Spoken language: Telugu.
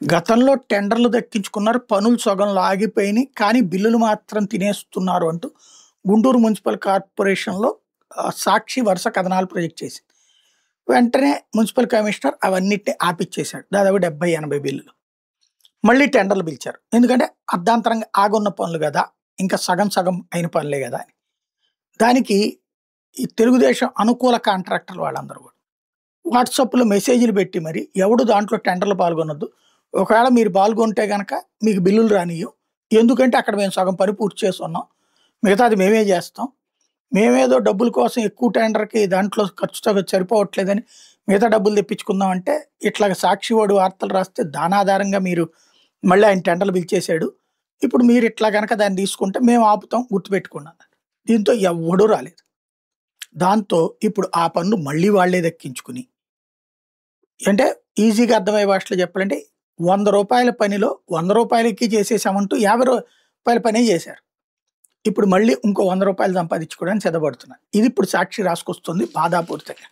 గతంలో టెండర్లు దక్కించుకున్నారు. పనులు సగంలో ఆగిపోయినాయి. కానీ బిల్లులు మాత్రం తినేస్తున్నారు అంటూ గుంటూరు మున్సిపల్ కార్పొరేషన్‌లో సాక్షి వరుస కథనాలు ప్రొజెక్ట్ చేసింది. వెంటనే మున్సిపల్ కమిషనర్ అవన్నిటిని ఆపిచ్చేసాడు. దాదాపు 70, 80 బిల్లులు. మళ్ళీ టెండర్లు పిలిచారు. ఎందుకంటే అర్ధాంతరంగా ఆగున్న పనులు గదా! ఇంకా సగం సగం అయిన పనులే గదా! అని. దానికి ఈ తెలుగుదేశం అనుకూల కాంట్రాక్టర్లు వాళ్ళందరూ గూడా వాట్సాప్‌లో మెసేజ్‌లు పెట్టి మరి ఎవడు దాంట్లో టెండర్‌లో పాల్గొనొద్దు. ఒకవేళ మీరు పాల్గొంటే గనక మీకు బిల్లులు రానియ్యం. ఎందుకంటే అక్కడ మేము సగం పని పూర్తి చేసున్నాం. మిగతాది మేమే జేస్తాం. మేమేదో డబ్బుల కోసం ఎక్కువ టెండర్‌కి దాంట్లో ఖర్చుతో సరిపోవట్లేదని మిగతా డబ్బులు తెప్పించుకుందాం అంటే ఇట్లాగ సాక్షి వాడు వార్తలు రాస్తే దానాధారంగా మీరు మళ్ళీ ఆయన టెండర్‌లు పిలిచేసాడు. ఇప్పుడు మీరు ఇట్లా గనక దాన్ని తీసుకుంటే మేము ఆపుతాం గుర్తుపెట్టుకోండి అన్నాడు. దీంతో ఎవ్వడూ రాలేదు. దాంతో ఇప్పుడు ఆ పనులు మళ్ళీ వాళ్ళే దక్కించుకుని అంటే ఈజీగా అర్థమయ్యే భాషలో చెప్పాలంటే రూ. 100 పనిలో రూ. 100కి చేసేసామంటూ రూ. 50 పనే చేశారు. ఇప్పుడు మళ్ళీ ఇంకో రూ. 100 సంపాదించుకోవడానికి సిద్ధపడుతున్నారు. ఇది ఇప్పుడు సాక్షి రాసుకొస్తుంది బాధాపూరితంగా.